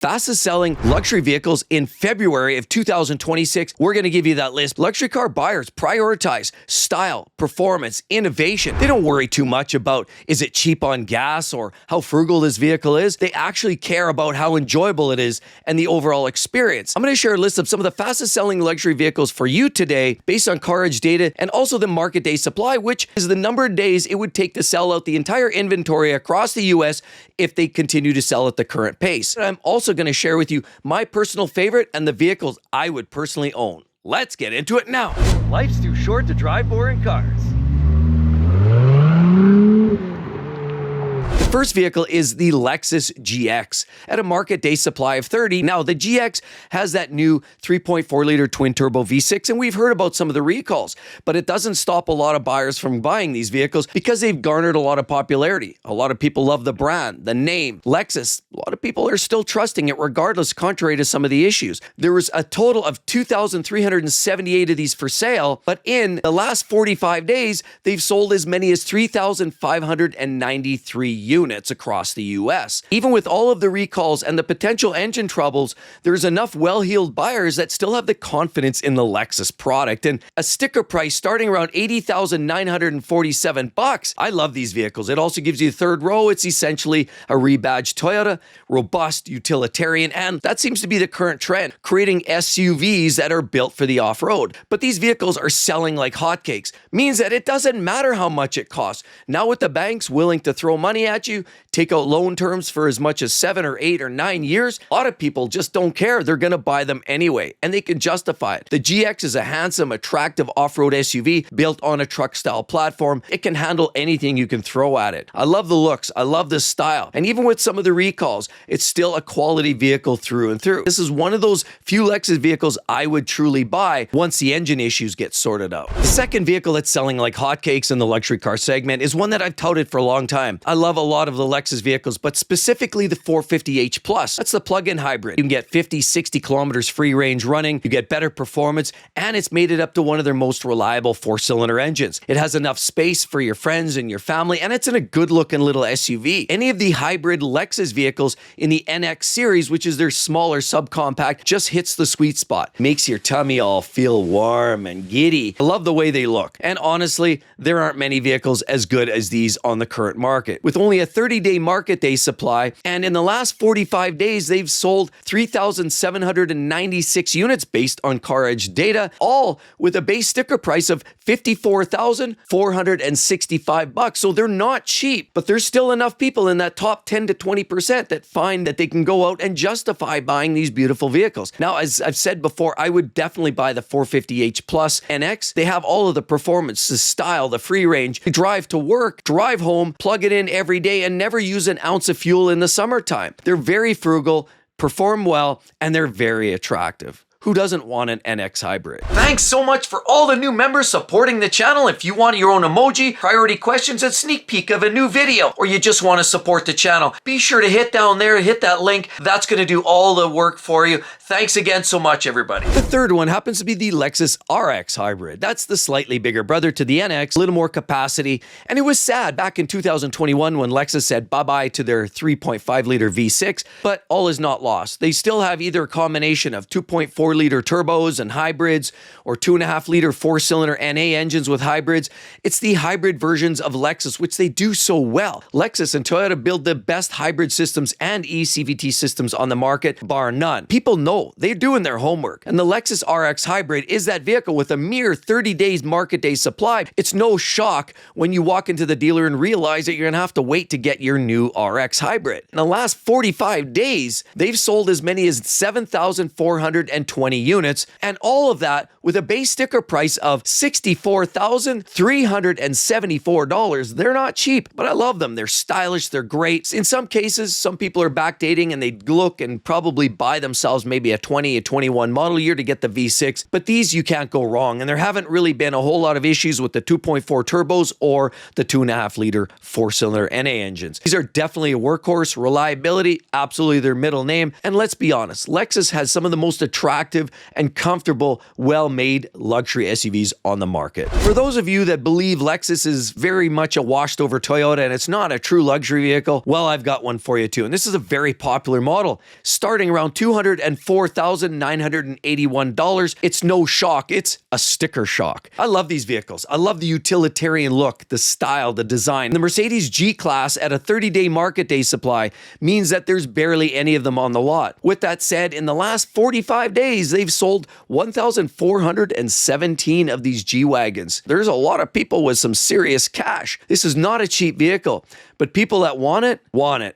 Fastest selling luxury vehicles in February of 2026. We're going to give you that list. Luxury car buyers prioritize style, performance, innovation. They don't worry too much about is it cheap on gas or how frugal this vehicle is. They actually care about how enjoyable it is and the overall experience. I'm going to share a list of some of the fastest selling luxury vehicles for you today based on Car Edge data and also the market day supply, which is the number of days it would take to sell out the entire inventory across the US if they continue to sell at the current pace. I'm also going to share with you my personal favorite and the vehicles I would personally own. Let's get into it now. Life's too short to drive boring cars. The first vehicle is the Lexus GX at a market day supply of 30. Now, the GX has that new 3.4-liter twin-turbo V6, and we've heard about some of the recalls, but it doesn't stop a lot of buyers from buying these vehicles because they've garnered a lot of popularity. A lot of people love the brand, the name, Lexus. A lot of people are still trusting it regardless, contrary to some of the issues. There was a total of 2,378 of these for sale, but in the last 45 days, they've sold as many as 3,593 units across the US. Even with all of the recalls and the potential engine troubles, there's enough well-heeled buyers that still have the confidence in the Lexus product. And a sticker price starting around $80,947. I love these vehicles. It also gives you third row. It's essentially a rebadged Toyota, robust, utilitarian, and that seems to be the current trend, creating SUVs that are built for the off-road. But these vehicles are selling like hotcakes, means that it doesn't matter how much it costs. Now with the banks willing to throw money at you, take out loan terms for as much as 7 or 8 or 9 years, a lot of people just don't care. They're going to buy them anyway, and they can justify it. The GX is a handsome, attractive off-road SUV built on a truck-style platform. It can handle anything you can throw at it. I love the looks. I love the style. And even with some of the recalls, it's still a quality vehicle through and through. This is one of those few Lexus vehicles I would truly buy once the engine issues get sorted out. The second vehicle that's selling like hotcakes in the luxury car segment is one that I've touted for a long time. I love a lot of the Lexus vehicles, but specifically the 450h Plus. That's the plug-in hybrid. You can get 50, 60 kilometers free range running, you get better performance, and it's made it up to one of their most reliable 4-cylinder engines. It has enough space for your friends and your family, and it's in a good-looking little SUV. Any of the hybrid Lexus vehicles in the NX series, which is their smaller subcompact, just hits the sweet spot. Makes your tummy all feel warm and giddy. I love the way they look. And honestly, there aren't many vehicles as good as these on the current market. With only a 30-day market day supply, and in the last 45 days, they've sold 3,796 units based on Car Edge data, all with a base sticker price of $54,465. So they're not cheap, but there's still enough people in that top 10 to 20% that find that they can go out and justify buying these beautiful vehicles. Now, as I've said before, I would definitely buy the 450h Plus NX. They have all of the performance, the style, the free range. You drive to work, drive home, plug it in every day, and never use an ounce of fuel in the summertime. They're very frugal, perform well, and they're very attractive. Who doesn't want an NX hybrid? Thanks so much for all the new members supporting the channel. If you want your own emoji, priority questions, and sneak peek of a new video, or you just want to support the channel, be sure to hit down there, hit that link. That's going to do all the work for you. Thanks again so much, everybody. The third one happens to be the Lexus RX hybrid. That's the slightly bigger brother to the NX, a little more capacity. And it was sad back in 2021 when Lexus said bye-bye to their 3.5-liter V6, but all is not lost. They still have either a combination of 2.4-liter turbos and hybrids or 2.5-liter 4-cylinder NA engines with hybrids. It's the hybrid versions of Lexus, which they do so well. Lexus and Toyota build the best hybrid systems and ECPP systems on the market, bar none. People know they're doing their homework. And the Lexus RX hybrid is that vehicle with a mere 30 days market day supply. It's no shock when you walk into the dealer and realize that you're going to have to wait to get your new RX hybrid. In the last 45 days, they've sold as many as 7,420 units, and all of that with a base sticker price of $64,374. They're not cheap, but I love them. They're stylish, they're great. In some cases, some people are backdating and they look and probably buy themselves maybe a 20, a 21 model year to get the V6, but these you can't go wrong. And there haven't really been a whole lot of issues with the 2.4 turbos or the 2.5-liter 4-cylinder NA engines. These are definitely a workhorse, reliability, absolutely their middle name. And let's be honest, Lexus has some of the most attractive attractive and comfortable, well-made luxury SUVs on the market. For those of you that believe Lexus is very much a washed-over Toyota and it's not a true luxury vehicle, well, I've got one for you too. And this is a very popular model, starting around $204,981. It's no shock, it's a sticker shock. I love these vehicles. I love the utilitarian look, the style, the design. The Mercedes G-Class at a 30-day market day supply means that there's barely any of them on the lot. With that said, in the last 45 days, they've sold 1,417 of these G-Wagons. There's a lot of people with some serious cash. This is not a cheap vehicle, but people that want it,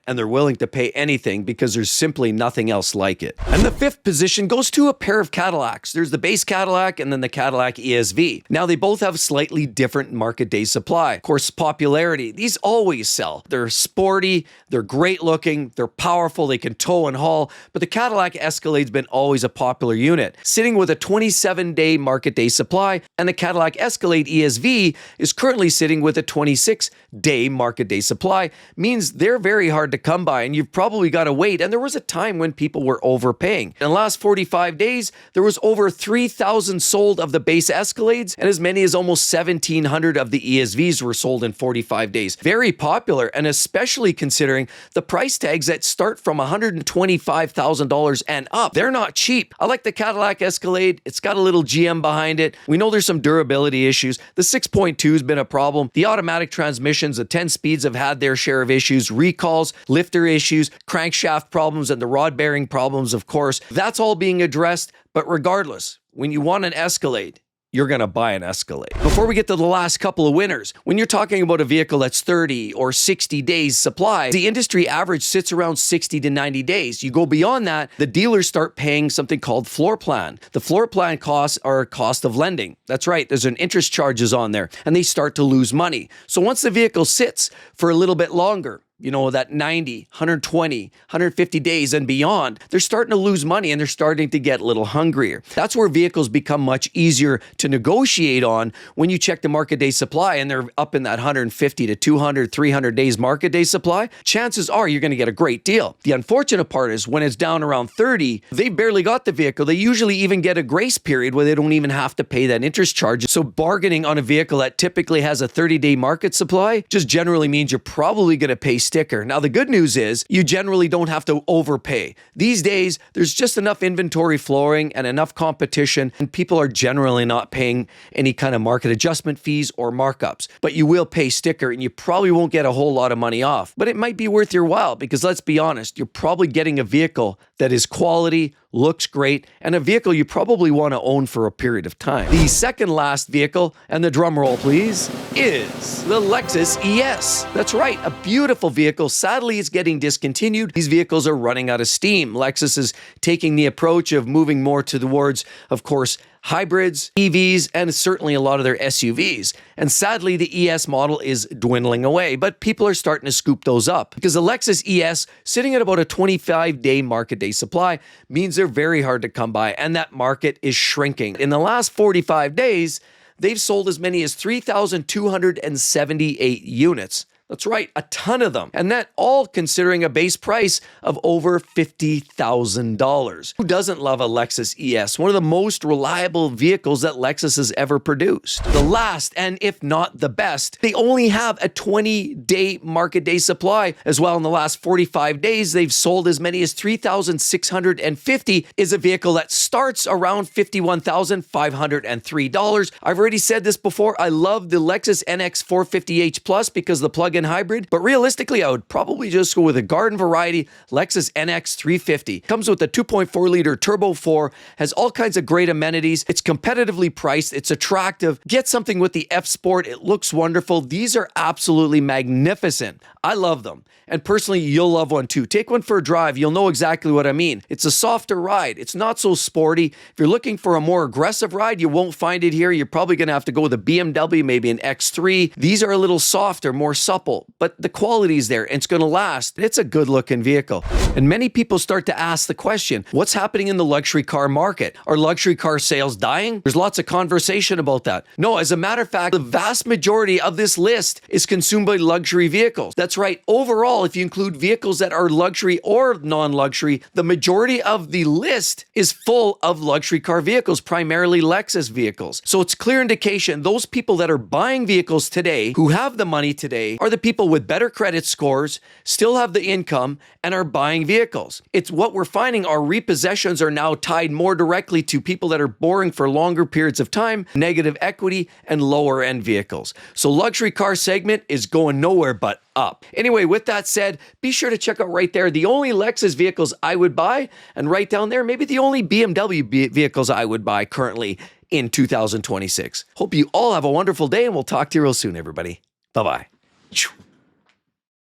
and they're willing to pay anything because there's simply nothing else like it. And the fifth position goes to a pair of Cadillacs. There's the base Cadillac and then the Cadillac ESV. Now, they both have slightly different market day supply. Of course, popularity. These always sell. They're sporty, they're great looking, they're powerful, they can tow and haul, but the Cadillac Escalade's been always a popular unit, sitting with a 27-day market day supply, and the Cadillac Escalade ESV is currently sitting with a 26-day market day supply, means they're very hard to come by, and you've probably got to wait. And there was a time when people were overpaying. In the last 45 days, there was over 3,000 sold of the base Escalades, and as many as almost 1,700 of the ESVs were sold in 45 days. Very popular, and especially considering the price tags that start from $125,000 and up. They're not cheap. I like the Cadillac Escalade. It's got a little GM behind it. We know there's some durability issues. The 6.2 has been a problem. The automatic transmissions, the 10 speeds have had their share of issues, recalls, lifter issues, crankshaft problems, and the rod bearing problems, of course. That's all being addressed, but regardless, when you want an Escalade, you're going to buy an Escalade. Before we get to the last couple of winners, when you're talking about a vehicle that's 30 or 60 days supply, the industry average sits around 60 to 90 days. You go beyond that, the dealers start paying something called floor plan. The floor plan costs are a cost of lending. That's right, there's an interest charges on there, and they start to lose money. So once the vehicle sits for a little bit longer, you know, that 90, 120, 150 days and beyond, they're starting to lose money and they're starting to get a little hungrier. That's where vehicles become much easier to negotiate on when you check the market day supply and they're up in that 150 to 200, 300 days market day supply. Chances are you're going to get a great deal. The unfortunate part is when it's down around 30, they barely got the vehicle. They usually even get a grace period where they don't even have to pay that interest charge. So bargaining on a vehicle that typically has a 30-day market supply just generally means you're probably going to pay sticker. Now, the good news is you generally don't have to overpay. These days, there's just enough inventory flowing and enough competition, and people are generally not paying any kind of market adjustment fees or markups. But you will pay sticker, and you probably won't get a whole lot of money off. But it might be worth your while because let's be honest, you're probably getting a vehicle that is quality, looks great, and a vehicle you probably want to own for a period of time. The second last vehicle, and the drum roll please, is the Lexus ES. That's right, a beautiful vehicle. Sadly, it's getting discontinued. These vehicles are running out of steam. Lexus is taking the approach of moving more towards, of course, hybrids, EVs, and certainly a lot of their SUVs. And sadly, the ES model is dwindling away, but people are starting to scoop those up because the Lexus ES, sitting at about a 25-day market day supply, means they're very hard to come by, and that market is shrinking. In the last 45 days, they've sold as many as 3,278 units. That's right, a ton of them. And that all considering a base price of over $50,000. Who doesn't love a Lexus ES? One of the most reliable vehicles that Lexus has ever produced. The last, and if not the best, they only have a 20-day market day supply. As well, in the last 45 days, they've sold as many as 3,650, is a vehicle that starts around $51,503. I've already said this before, I love the Lexus NX 450h Plus because the plug-in hybrid, but realistically, I would probably just go with a garden variety Lexus NX 350. Comes with a 2.4-liter Turbo 4, has all kinds of great amenities. It's competitively priced. It's attractive. Get something with the F Sport. It looks wonderful. These are absolutely magnificent. I love them. And personally, you'll love one too. Take one for a drive. You'll know exactly what I mean. It's a softer ride. It's not so sporty. If you're looking for a more aggressive ride, you won't find it here. You're probably going to have to go with a BMW, maybe an X3. These are a little softer, more supple. couple, but the quality's there and it's going to last. It's a good looking vehicle. And many people start to ask the question, what's happening in the luxury car market? Are luxury car sales dying? There's lots of conversation about that. No, as a matter of fact, the vast majority of this list is consumed by luxury vehicles. That's right. Overall, if you include vehicles that are luxury or non-luxury, the majority of the list is full of luxury car vehicles, primarily Lexus vehicles. So it's clear indication those people that are buying vehicles today, who have the money today, are the people with better credit scores, still have the income, and are buying vehicles. It's what we're finding, our repossessions are now tied more directly to people that are borrowing for longer periods of time, negative equity, and lower end vehicles. So luxury car segment is going nowhere but up. Anyway, with that said, be sure to check out right there the only Lexus vehicles I would buy, and right down there, maybe the only BMW vehicles I would buy currently in 2026. Hope you all have a wonderful day, and we'll talk to you real soon, everybody. Bye-bye.